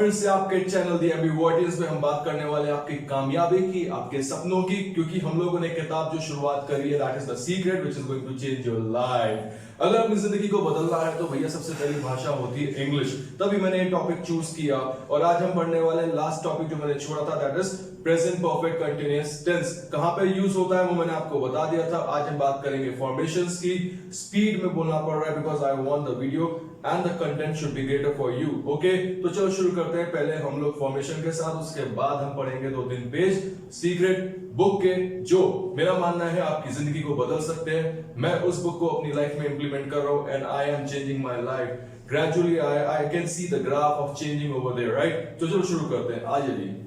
फिर से आपके चैनल दी एमबी वॉटियंस में हम बात करने वाले हैं आपकी कामयाबी की, आपके सपनों की, क्योंकि हम लोगों ने किताब जो शुरुआत करी है that is the secret which is going to change your life. अगर अपनी जिंदगी को बदलना है तो भैया सबसे पहली भाषा होती है इंग्लिश। तभी मैंने ये टॉपिक चूज किया और आज हम पढ़ने वाले लास्ट टॉपिक जो मैंने छोड़ा था that is present perfect continuous tense. कहां पे यूज होता है वो मैंने आपको बता दिया था। आज हम बात करेंगे फॉर्मेशंस की। स्पीड में बोलना पड़ रहा है because I want the video and the content should be greater for you. Okay, तो चलो शुरू करते हैं। पहले हम लोग फॉर्मेशन के साथ, उसके बाद हम पढ़ेंगे 2-3 पेज सीक्रेट बुक के, जो मेरा मानना है आपकी जिंदगी को बदल सकते हैं। मैं उस बुक को अपनी लाइफ में इंप्लीमेंट कर रहा हूं and I am changing my life gradually. I can see the graph of changing over there, right. तो चलो शुरू करते हैं, आ जाइए।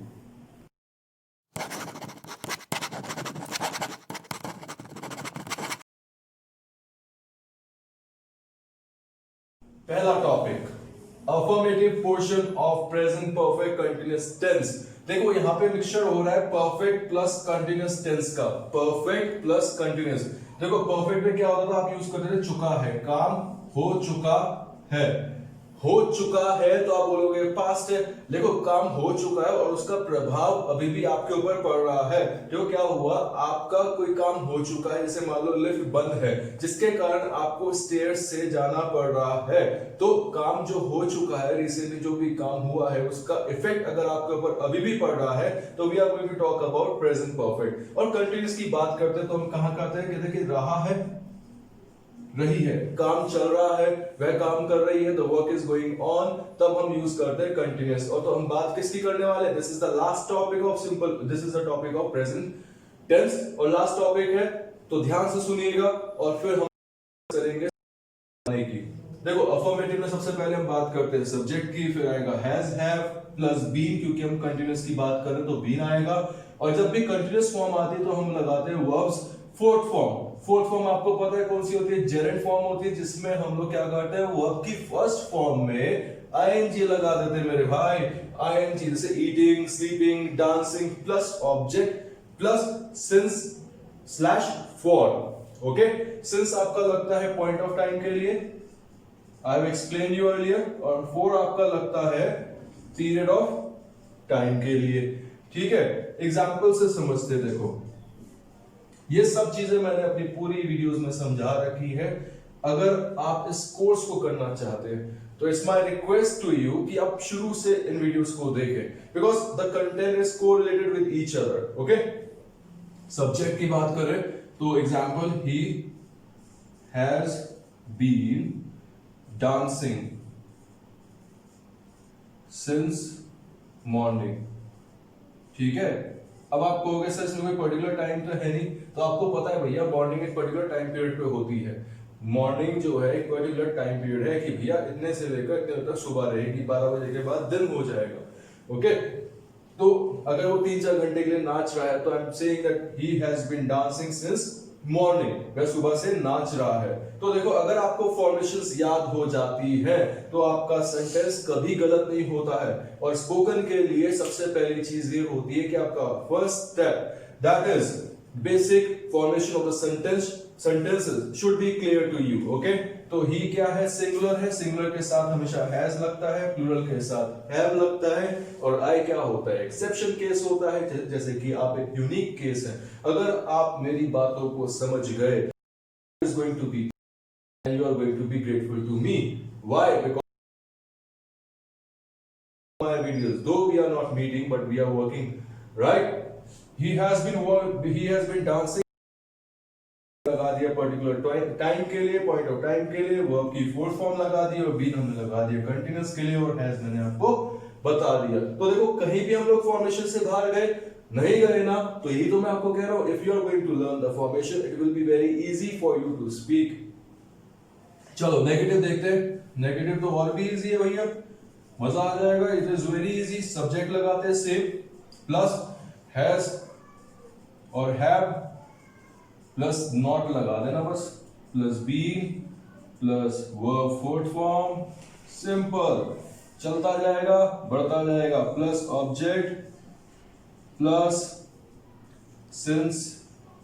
पहला topic, affirmative portion of present perfect continuous tense. देखो यहां पे मिक्सचर हो रहा है परफेक्ट प्लस कंटीन्यूअस टेंस का, परफेक्ट प्लस कंटीन्यूअस। देखो परफेक्ट में क्या होता था, आप यूज करते थे चुका है, काम हो चुका है। हो चुका है तो आप बोलोगे पास्ट है। देखो काम हो चुका है और उसका प्रभाव अभी भी आपके ऊपर पड़ रहा है। जो क्या हुआ, आपका कोई काम हो चुका है, जैसे मान लो लिफ्ट बंद है जिसके कारण आपको स्टेयर्स से जाना पड़ रहा है। तो काम जो हो चुका है, रिसेंटली जो भी काम हुआ है, उसका इफेक्ट अगर आपके ऊपर अभी भी पड़ रहा है तो we are going to talk about present perfect. और कंटिन्यूअस की बात करते हैं तो हम कहां कहते हैं, कहते हैं कि रहा है, रही है, काम चल रहा है, वह काम कर रही है, the work is going on, तब हम यूज करते हैं कंटिन्यूअस। और तो हम बात किसकी करने वाले हैं, this is the last topic of simple, this is the topic of present tense और लास्ट टॉपिक है, तो ध्यान से सुनिएगा और फिर हम करेंगे की। देखो अफर्मेटिव में सबसे पहले हम बात करते हैं सब्जेक्ट की, फिर आएगा हैज, हैव प्लस बीन, क्योंकि हम कंटिन्यूअस की बात करें तो बीन आएगा। और जब भी कंटिन्यूअस फॉर्म आती है तो हम लगाते हैं verbs fourth form. Fourth form आपको पता है कौन सी होती है, जेरेंट फॉर्म होती है, जिसमें हम लोग क्या करते हैं, वर्ब की फर्स्ट फॉर्म में आईएनजी लगा देते हैं मेरे भाई। आईएनजी जैसे eating, sleeping, dancing plus object plus since slash for. Okay, since आपका लगता है पॉइंट ऑफ टाइम के लिए, I have explain you earlier, और फॉर आपका लगता है पीरियड ऑफ टाइम के लिए। ठीक है, एग्जाम्पल से समझते देखो, ये सब चीजें मैंने अपनी पूरी वीडियोस में समझा रखी है। अगर आप इस कोर्स को करना चाहते हैं तो it's my request to you कि आप शुरू से इन वीडियोस को देखें, because the content is correlated with each other. Okay, subject की बात करें तो example, he has been dancing since morning. ठीक है, अब आप कहोगे सर इसमें कोई पर्टिकुलर टाइम तो है नहीं, तो आपको पता है भैया मॉर्निंग एक पर्टिकुलर टाइम पीरियड पे होती है। मॉर्निंग जो है एक पर्टिकुलर टाइम पीरियड है कि भैया इतने से लेकर इतने तक सुबह रहेगी, 12 बजे के बाद दिन हो जाएगा। ओके, तो अगर वो 3-4 घंटे के लिए नाच रहा है तो I am saying that he has been dancing since morning, वह सुबह से नाच रहा है। तो देखो अगर आपको फॉर्मेशंस याद हो जाती है तो आपका सेंटेंस कभी गलत नहीं होता है। और स्पोकन के लिए सबसे पहली चीज ये होती है कि आपका first step that is basic formation of the sentences should be clear to you. Okay, तो ही क्या है, सिंगुलर है, सिंगुलर के साथ हमेशा हैज लगता है, प्लूरल के साथ हैव लगता है, और आई क्या होता है, एक्सेप्शन केस होता है, जैसे कि आप एक यूनिक केस है। अगर आप मेरी बातों को समझ गए, is going to be and you are going to be grateful to me. Why? Because my videos, though we are not meeting but we are working, right? He has been dancing, लगा दिया particular time के लिए, point of time के लिए, verb की fourth form लगा दी, और been हमने लगा दिया कंटीन्यूअस के लिए, और हैज मैंने आपको बता दिया। तो देखो कहीं भी हम लोग फॉर्मेशन से बाहर गए नहीं गए ना, तो यही तो मैं आपको कह रहा हूं, if you are going to learn the formation it will be very easy for you to speak. चलो नेगेटिव देखते हैं। नेगेटिव तो और भी इजी है भैया, मजा आ जाएगा, it is very easy. Subject लगाते हैं सेम, प्लस हैज और हैव प्लस नॉट लगा देना बस, plus been plus verb fourth form, simple चलता जाएगा बढ़ता जाएगा, plus object plus since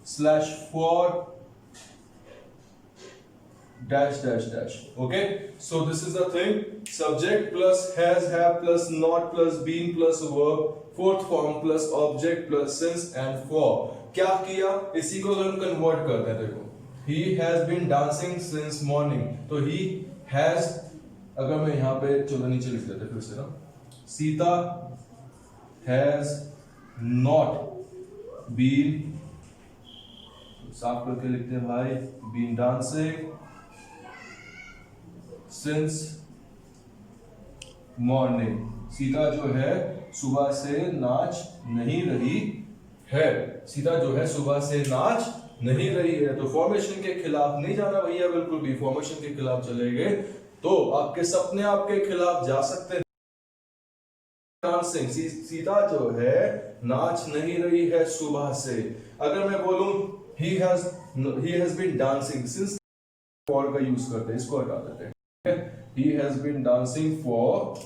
slash for dash dash dash. Okay, so this is the thing. Subject plus has, have plus not plus been plus verb, fourth form plus object plus since and for. क्या किया, इसी को हम convert करते हैं. देखो, he has been dancing since morning. तो he has, अगर मैं यहाँ पे चलो नीचे लिख देते फिर से ना, सीता has not been, साफ करके लिखते हैं भाई, been dancing since morning. Sita जो है सुबह से नाच नहीं रही है. सीता जो है सुबह से नाच नहीं रही है. तो फॉर्मेशन के खिलाफ नहीं जाना भैया, बिल्कुल भी. फॉर्मेशन के खिलाफ चले गए तो आपके सपने आपके खिलाफ जा सकते हैं. डांसिंग, सीता जो है नाच नहीं रही है सुबह से. अगर मैं बोलूं he has been dancing since, for का यूज करते हैं, इसको हटा देते हैं. He has been dancing for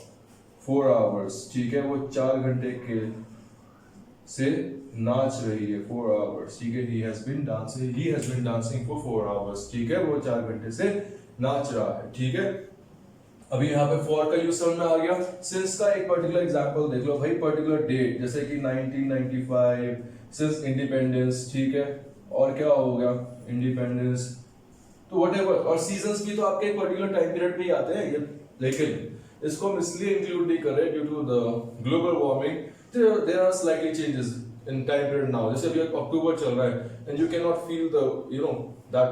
4 hours. ठीक है, वो 4 घंटे के से नाच रही है. 4 hours. ठीक है, he has been dancing for 4 hours. ठीक है, वो 4 घंटे से नाच रहा है. ठीक है, अभी यहाँ पे for का यूज समझ में आ गया. since का एक पर्टिकुलर एग्जांपल देख लो भाई, पर्टिकुलर डेट, जैसे कि 1995, since इंडिपेंडेंस. ठीक है, और क्या हो गया, इंडिपेंडेंस. तो व्हाटएवर. और सीजंस भी तो आपके एक पर्टिकुलर टाइम पीरियड पे ही आते हैं. लेकिन इसको हम इसलिए इंक्लूड नहीं कर रहे due to the global warming. There are slightly changes in time period now. जैसे अभी अक्टूबर चल रहा है and you can not feel the that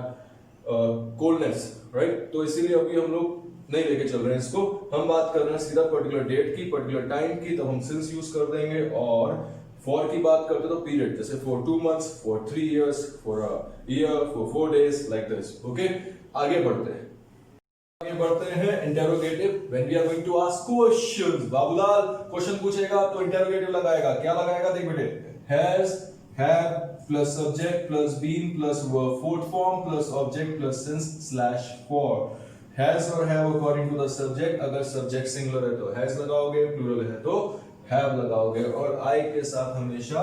coldness, right. तो इसीलिए अभी हम लोग नहीं लेके चल रहे हैं इसको. हम बात कर रहे हैं सीधा पर्टिकुलर डेट की, पर्टिकुलर टाइम की, तो हम सिंस यूज कर देंगे. और फॉर की बात करते तो पीरियड, जैसे for 2 months, for 3 years, for a year, for 4 days, like this. Okay, आगे बढ़ते हैं. Interrogative, when we are going to ask questions. Babulal question पूछेगा तो इंटेरोगेटिव लगाएगा. क्या लगाएगा, देख बेटे. Has, have plus subject plus been plus verb, fourth form plus object plus since slash for. Has और have according to the subject. अगर subject singular है तो हैज लगाओगे, प्लूरल है तो हैव लगाओगे. और आई के साथ हमेशा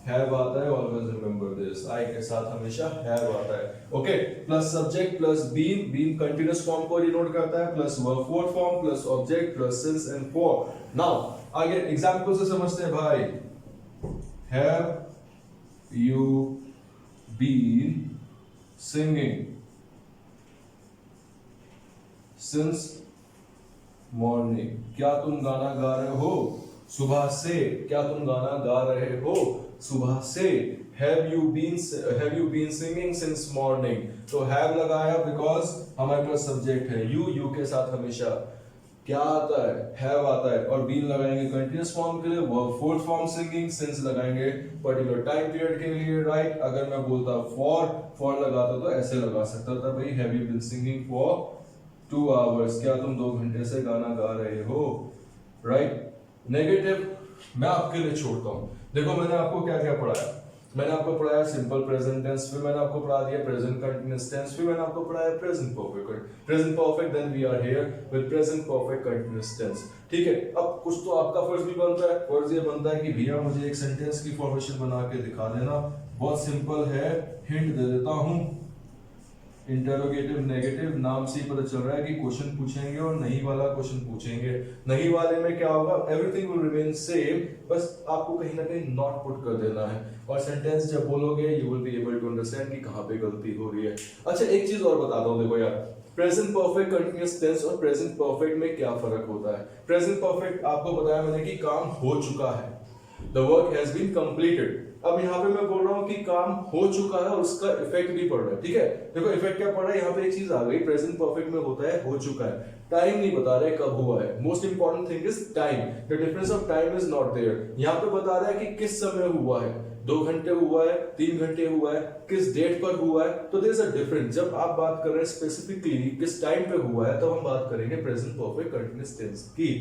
हैव आता है. ऑलवेज रिमेंबर दिस, आई के साथ हमेशा हैव आता है. Okay, plus subject plus been, been continuous form को डिनोट करता है, plus verb fourth form plus object plus since and for. Now आगे एग्जांपल से समझते हैं भाई. Have you been singing since morning. क्या तुम गाना गा रहे हो सुबह से. क्या तुम गाना गा रहे हो सुबह से. Have you been singing since morning. तो have लगाया बिकॉज हमारे पास सब्जेक्ट है. you के साथ हमेशा क्या आता है, have आता है. और been लगाएंगे कंटिन्यूअस फॉर्म के लिए, verb fourth form singing, since लगाएंगे पर्टिकुलर टाइम पीरियड के लिए, राइट. अगर मैं बोलता for लगाता तो ऐसे लगा सकता था भाई, have you been singing for 2 hours. क्या तुम 2 घंटे से गाना गा रहे हो, राइट. नेगेटिव मैं आपके लिए छोड़ता हूं. देखो, मैंने आपको क्या क्या पढ़ाया. मैंने आपको पढ़ाया सिंपल प्रेजेंट टेंस, फिर मैंने आपको पढ़ा दिया प्रेजेंट कंटीन्यूअस टेंस, फिर मैंने आपको पढ़ाया present perfect. Then we are here with present perfect continuous tense. ठीक है, अब कुछ तो आपका फर्ज भी बनता है. फर्ज ये बनता है कि भैया मुझे एक सेंटेंस की फॉर्मेशन बना के दिखा देना. बहुत सिंपल है, हिंट दे देता हूं. इंटरोगेटिव नेगेटिव, नाम से ही पता चल रहा है कि क्वेश्चन पूछेंगे और नहीं वाला क्वेश्चन पूछेंगे. नहीं वाले में क्या होगा, एवरीथिंग विल रिमेन सेम, बस आपको कहीं ना कहीं नॉट पुट कर देना है. और सेंटेंस जब बोलोगे you will be able to understand कि कहां पे गलती हो रही है. अच्छा, एक चीज और बताता हूं. देखो यार, प्रेजेंट परफेक्ट कंटीन्यूअस टेंस और प्रेजेंट परफेक्ट में क्या फर्क होता है. प्रेजेंट परफेक्ट आपको बताया मैंने कि काम हो चुका है, the work has been completed. अब यहाँ पे मैं बोल रहा हूँ कि काम हो चुका है और उसका इफेक्ट भी पड़ रहा है. ठीक है, देखो इफेक्ट क्या पड़ रहा है. यहाँ पे एक चीज आ गई, प्रेजेंट परफेक्ट में होता है हो चुका है, टाइम नहीं बता रहे कब हुआ है. Most important thing is time. The difference of time is not there. यहाँ पे बता रहा है कि किस समय हुआ है, 2 घंटे हुआ है, 3 घंटे हुआ है, किस डेट पर हुआ है. तो देयर इज अ डिफरेंस. जब आप बात कर रहे हैं स्पेसिफिकली किस टाइम पे हुआ है, तो हम बात करेंगे प्रेजेंट परफेक्ट कंटीन्यूअस टेंस की.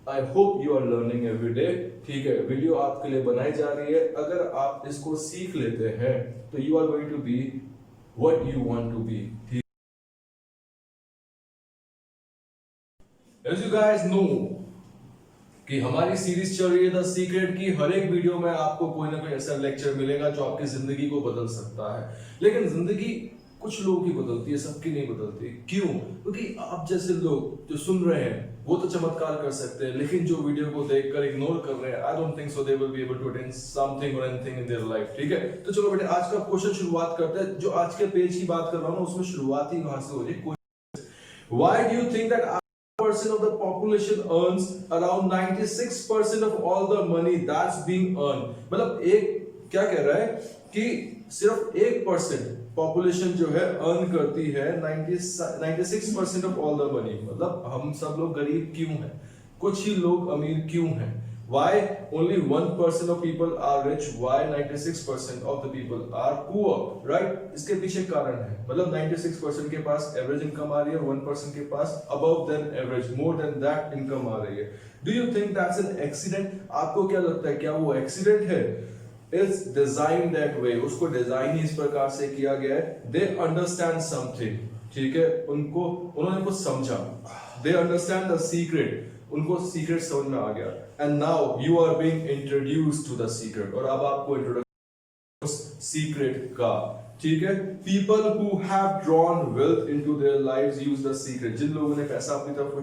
I hope you are learning every day. ठीक है, वीडियो आपके लिए बनाई जा रही है. अगर आप इसको सीख लेते हैं तो you are going to be what you want to be. ठीक, एज यू गाइस नो कि हमारी सीरीज चल रही है द सीक्रेट की. हर एक वीडियो में आपको कोई ना कोई ऐसा लेक्चर मिलेगा जो आपकी जिंदगी को बदल सकता है. लेकिन जिंदगी कुछ लोगों की बदलती है, सबकी नहीं बदलती। क्यों? क्योंकि आप जैसे लोग जो सुन रहे हैं वो तो चमत्कार कर सकते हैं, लेकिन जो वीडियो को देखकर इग्नोर कर रहे हैं, I don't think so they will be able to attain something और एनीथिंग इन देयर लाइफ। ठीक है, तो चलो बेटे आज का क्वेश्चन शुरुआत करते हैं। जो आज के पेज की बात कर रहा हूं उसमें शुरुआत ही वहां से हो रही है। Why do you think that percent of the population earns around 96% of all the money that's being earned? मतलब एक क्या कह रहा है कि सिर्फ 1% पॉपुलेशन जो है अर्न करती है 96% ऑफ ऑल द मनी। मतलब हम सब लोग गरीब क्यों हैं, कुछ ही लोग अमीर क्यों हैं? Why only 1% of people are rich? Why 96% of the people are poor? Right? इसके पीछे कारण है। मतलब 96% के पास एवरेज इनकम आ रही है और 1% के पास above than average, more than that income आ रही है। Do you think that's an accident? आपको क्या लगता है, क्या वो एक्सीडेंट है? It's designed that way. उसको डिजाइन ही इस प्रकार से किया गया है। They understand something. ठीक है, उन्होंने कुछ समझा। They understand the secret. उनको सीक्रेट समझ में आ गया। And now you are being introduced to the secret. और अब आपको इंट्रोडक्शन सीक्रेट का। ठीक है, people who have drawn wealth into their lives use the secret. जिन लोगों ने पैसा अपनी तरफ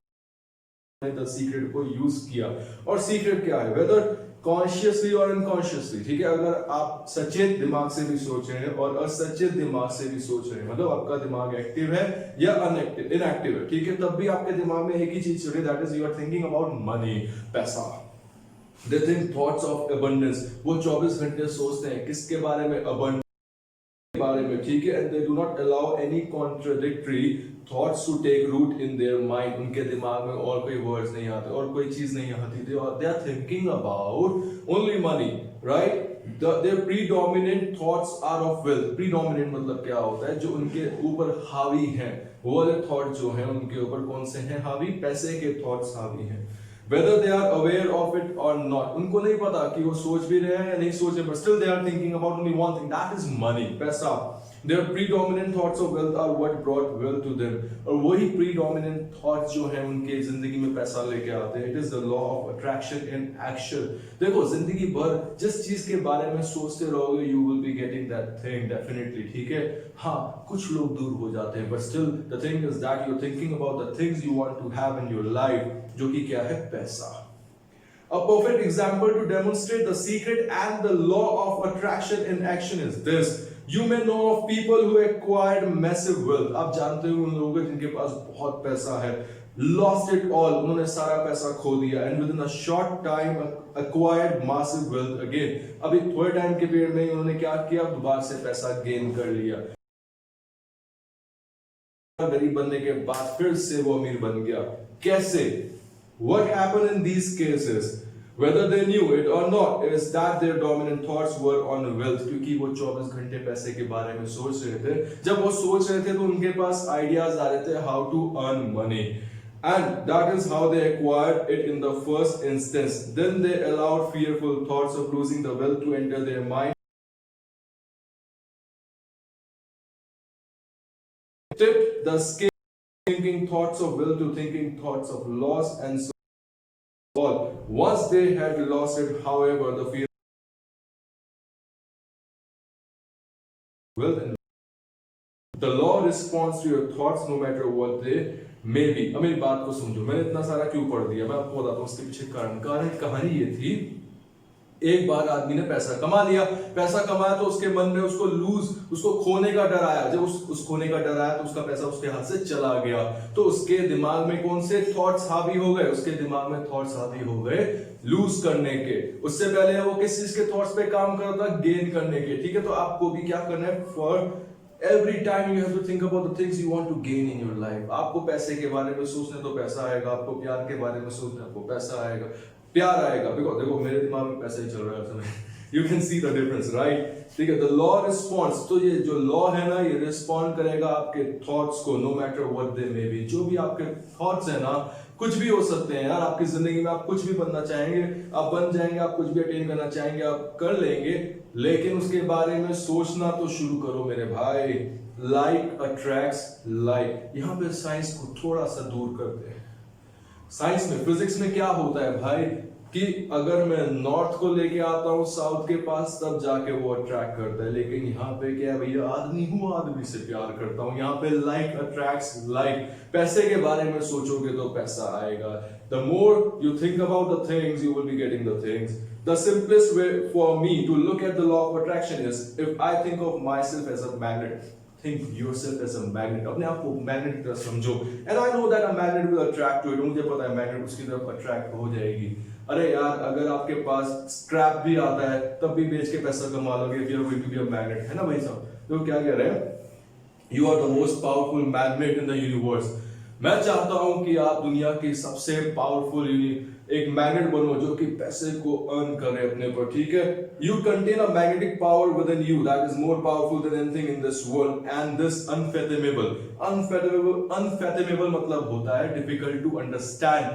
द सीक्रेट को यूज किया। और सीक्रेट क्या है? वेदर कॉन्शियसली और अनकॉन्शियसली। ठीक है, अगर आप सचेत दिमाग से भी सोच रहे हैं और असचेत दिमाग से भी सोच रहे हैं, मतलब आपका दिमाग एक्टिव है या इनएक्टिव है, ठीक है, तब भी आपके दिमाग में एक ही चीज चल रही है, that is you are thinking about money, पैसा। They think thoughts of abundance. वो 24 घंटे सोचते हैं किसके बारे में? अबंडेंस के बारे में। ठीक है, and they do not allow any contradictory thoughts to take root in their mind. उनके दिमाग में और कोई वर्ड्स नहीं आते और कोई चीज नहीं आती। They are thinking about only money, right? Their predominant thoughts are of wealth. Predominant मतलब क्या होता है? जो उनके ऊपर हावी हैं, वो वाले थॉट जो हैं उनके ऊपर कौन से हैं हावी? पैसे के थॉट्स हावी हैं। Whether they are aware of it or not, उनको नहीं पता कि वो सोच भी रहे हैं या नहीं सोच रहे, but still they are thinking about only one thing, that is money, पैसा। Their predominant thoughts of wealth are what brought wealth to them. और वही predominant thoughts जो हैं उनके जिंदगी में पैसा लेके आते हैं। It is the law of attraction in action. देखो जिंदगी भर जिस चीज के बारे में सोचते रहोगे, you will be getting that thing definitely. ठीक है, हाँ कुछ लोग दूर हो जाते हैं, but still the thing is that you're thinking about the things you want to have in your life, जो कि क्या है? पैसा। A perfect example to demonstrate the secret and the law of attraction in action is this. You may know of people who acquired massive wealth. आप जानते हो उन लोगों जिनके पास बहुत पैसा है, lost it all, उन्होंने सारा पैसा खो दिया, and within a short time acquired massive wealth again. अभी थोड़े टाइम के पीरियड में उन्होंने क्या किया? दोबारा से पैसा गेन कर लिया। गरीब बनने के बाद फिर से वो अमीर बन गया। कैसे? What happened in these cases, whether they knew it or not, is that their dominant thoughts were on wealth. क्योंकि वो 24 घंटे पैसे के बारे में सोच रहे थे। जब वो सोच रहे थे तो उनके पास आइडियाज आ रहे थे how to earn money, and that is how they acquired it in the first instance. Then they allowed fearful thoughts of losing the wealth to enter their mind. Tipped the scale thinking thoughts of wealth to thinking thoughts of loss, and so on. Once they had lost it, however, the fear wealth and the law responds to your thoughts no matter what they may be. अब मेरी बात को समझो, मैंने इतना सारा क्यों पढ़ दिया, मैं आपको बताता हूँ उसके पीछे कारण। कहानी ये थी, एक बार आदमी ने पैसा कमा लिया, पैसा कमाया तो उसके मन में उसको खोने का डर आया। जब उस खोने का डर आया तो उसका पैसा उसके हाथ से चला गया, तो उसके दिमाग में कौन से थॉट्स हावी हो गए? उसके दिमाग में थॉट्स हावी हो गए लूज करने के। उससे पहले वो किस चीज के थॉट्स पे काम कर रहा था? गेन करने के। ठीक है, तो आपको भी क्या करना है? For Every time you have to think about the things you want to gain in your life. आपको पैसे के बारे में सोचने तो पैसा आएगा, आपको प्यार के बारे में सोचने आपको पैसा आएगा, प्यार आएगा। देखो मेरे दिमाग में पैसा ही चल रहा है उस समय। You can see the difference, right? ठीक है, the law responds. तो ये जो लॉ है ना, ये रिस्पॉन्ड करेगा आपके थॉट्स को, no matter what they may be. जो भी आपके थॉट्स है ना, कुछ भी हो सकते हैं यार आपकी जिंदगी में। आप कुछ भी बनना चाहेंगे, आप बन जाएंगे, आप कुछ भी अटेन करना चाहेंगे, आप कर लेंगे, लेकिन उसके बारे में सोचना तो शुरू करो मेरे भाई। Like attracts like. यहाँ पे साइंस को थोड़ा सा दूर करते हैं। साइंस में, फिजिक्स में क्या होता है भाई? कि अगर मैं नॉर्थ को लेके आता हूँ साउथ के पास तब जाके वो अट्रैक्ट करता है, लेकिन यहाँ पे क्या है भैया, आदमी हूँ, आदमी से प्यार करता हूँ। यहाँ पे लाइक अट्रैक्ट्स लाइक। पैसे के बारे में सोचोगे तो पैसा आएगा। The more you think about the things you will be getting the things. The simplest way for me to look at the law of attraction is if I think of myself as a magnet. Think yourself as a magnet. अपने आप को magnet की तरह समझो। And I know that a magnet will attract to it. मुझे पता है magnet उसकी तरफ अट्रैक्ट हो जाएगी। अरे यार, अगर आपके पास स्क्रैप भी आता है तब भी बेच के पैसा कमा लोगे if you are going to be a magnet, है ना भाई साहब? तो क्या कह रहे हैं? You are the most powerful magnet in the universe. मैं चाहता हूं कि आप दुनिया की सबसे पावरफुल एक मैग्नेट बनो जो कि पैसे को अर्न करे अपने पर, ठीक है? You contain a magnetic power within you that is more powerful than anything in this world and this unfathomable. Unfathomable मतलब होता है difficult to understand.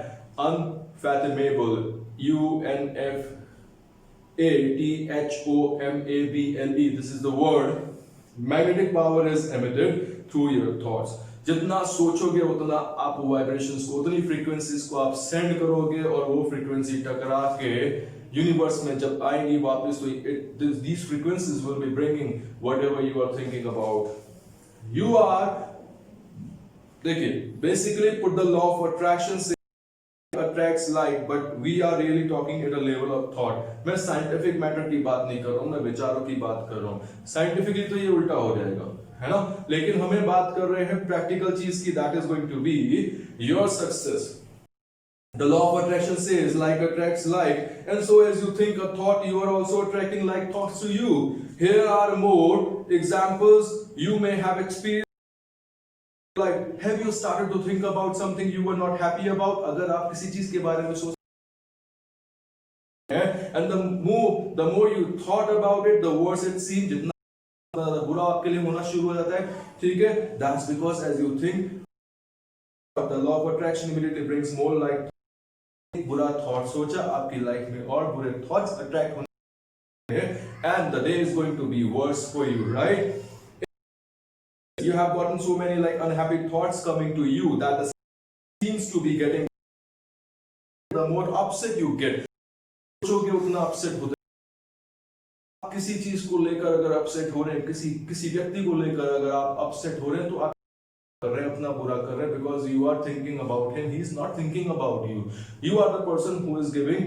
Unfathomable. UNFATHOMABLE. This is the word. Magnetic power is emitted through your thoughts. जितना सोचोगे उतना आप vibrations को, उतनी frequencies को आप सेंड करोगे और वो फ्रीक्वेंसी टकरा के यूनिवर्स में जब आएंगी वापस तो these frequencies will be bringing whatever you are thinking about. You are, देखिए, basically put the law of attraction attracts like, but we are really talking at a level of thought. मैं scientific matter की बात नहीं कर रहा हूँ, मैं विचारों की बात कर रहा हूँ। साइंटिफिकली तो ये उल्टा हो जाएगा, है ना? लेकिन हमें बात कर रहे हैं प्रैक्टिकल चीज की, that is going to be your success. The law of attraction says like attracts like, and so as you think a thought, you are also attracting like thoughts to you. Here are more examples you may have experienced. Like, have you started to think about something you were not happy about? अगर आप किसी चीज के बारे में सोच and the more you thought about it, the worse it seemed. जितना बुरा आपके लिए होना शुरू हो जाता है, ठीक है? That's because as you think, the law of attraction immediately brings more like बुरा thought सोचा, आपकी लाइफ में और बुरे thoughts attract होंगे, and the day is going to be worse for you, right? You have gotten so many like unhappy thoughts coming to you that the seems to be getting, the more upset you get, सोचोगे उतना upset होते हैं। आप किसी चीज को लेकर अगर upset हो रहे हैं, किसी व्यक्ति को लेकर अगर आप upset हो रहे हैं, तो आप कर रहे हैं, अपना बुरा कर रहे हैं, because you are thinking about him, he is not thinking about you. You are the person who is giving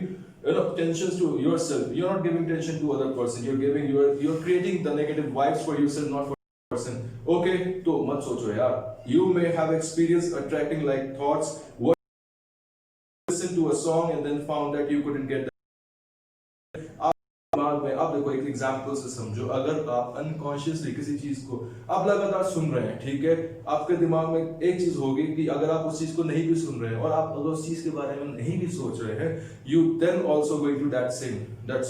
tensions to yourself. You are not giving tension to other person. You're creating the negative vibes for yourself, not for person. Okay, तो मत सोचो यार. You may have experienced attracting like thoughts. What listen to a song and then found that you couldn't get that. दिमाग में आप देखो, एक example से समझो, अगर आप अनकॉन्शियसली किसी चीज को आप लगातार सुन रहे हैं, ठीक है? आपके दिमाग में एक चीज होगी कि अगर आप उस चीज को नहीं भी सुन रहे हैं और आप अगर उस चीज के बारे में नहीं भी सोच रहे हैं, you then also going to that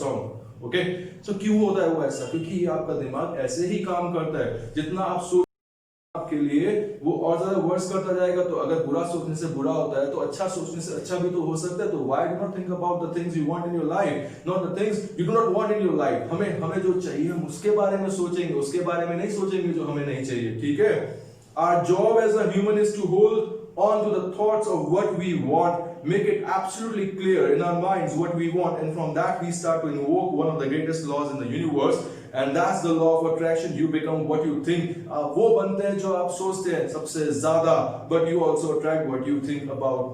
song. Okay, तो क्यों होता है वो ऐसा? क्योंकि आपका दिमाग ऐसे ही काम करता है, जितना आप सोच आपके लिए वो और ज्यादा वर्स करता जाएगा। तो अगर बुरा सोचने से बुरा होता है तो अच्छा सोचने से अच्छा भी तो हो सकता है। तो why do not think about the things you want in your life, not the things you do not want in your life. हमें जो चाहिए हम उसके बारे में सोचेंगे, उसके बारे में नहीं सोचेंगे जो हमें नहीं चाहिए, ठीक है? Our job as a human is to hold on to the thoughts of what we want, make it absolutely clear in our minds what we want, and from that we start to invoke one of the greatest laws in the universe, and that's the law of attraction. You become what you think. वो बनते हैं जो आप सोचते हैं सबसे ज्यादा, but you also attract what you think about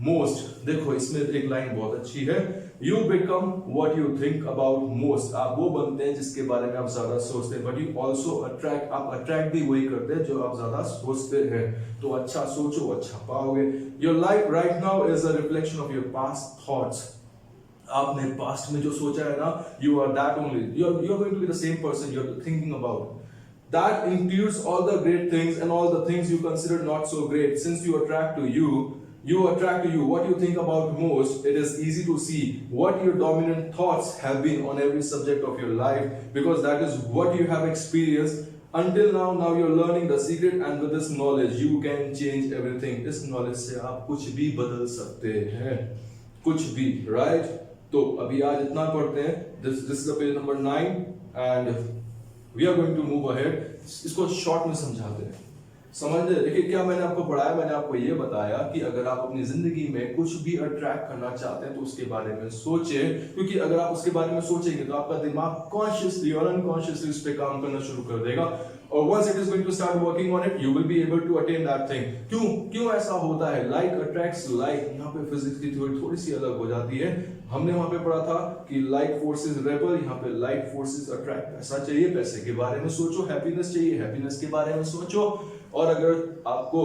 most. देखो इसमें एक लाइन बहुत अच्छी है, You become what you think about most. आप वो बनते हैं जिसके बारे में आप ज्यादा सोचते हैं, but you also attract, आप attract भी वही करते हैं जो आप ज्यादा सोचते हैं। तो अच्छा सोचो, अच्छा पाओगे। Your life right now is a reflection of your past thoughts. आपने पास्ट में जो सोचा है ना, you are that only. You are going to be the same person you are thinking about. That includes all the great things and all the things you consider not so great. Since you attract to you what you think about most. It is easy to see what your dominant thoughts have been on every subject of your life, because that is what you have experienced until now. Now you're learning the secret, and with this knowledge you can change everything. इस knowledge से आप कुछ भी बदल सकते हैं, कुछ भी, right? तो अभी आज इतना पढ़ते हैं. This is the page number 9 and we are going to move ahead. इसको short में समझाते हैं. समझ रहे? देखिए क्या मैंने आपको पढ़ाया, मैंने आपको ये बताया कि अगर आप अपनी जिंदगी में कुछ भी अट्रैक्ट करना चाहते हैं तो उसके बारे में सोचें, क्योंकि अगर आप उसके बारे में सोचेंगे तो आपका दिमाग कॉन्शियसली और अनकॉन्शियसली उस पर काम करना शुरू कर देगा, और once it is going to start working on it you will be able to attain that thing. क्यों ऐसा होता है? Like attracts like. यहाँ पे फिजिक्स की थ्योरी थोड़ी सी अलग हो जाती है। हमने वहां पे पढ़ा था कि लाइक फोर्सेस रेपल, यहाँ पे लाइक फोर्सेस अट्रैक्ट। पैसा चाहिए, पैसे के बारे में सोचो। हैप्पीनेस चाहिए, हैप्पीनेस के बारे में सोचो। और अगर आपको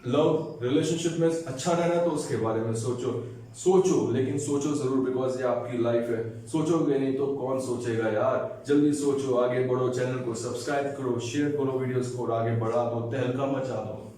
लव रिलेशनशिप में अच्छा रहना है तो उसके बारे में सोचो, लेकिन सोचो जरूर, बिकॉज ये आपकी लाइफ है। सोचोगे नहीं तो कौन सोचेगा यार? जल्दी सोचो, आगे बढ़ो, चैनल को सब्सक्राइब करो, शेयर करो वीडियोस को और आगे बढ़ा दो, तहलका मचा दो।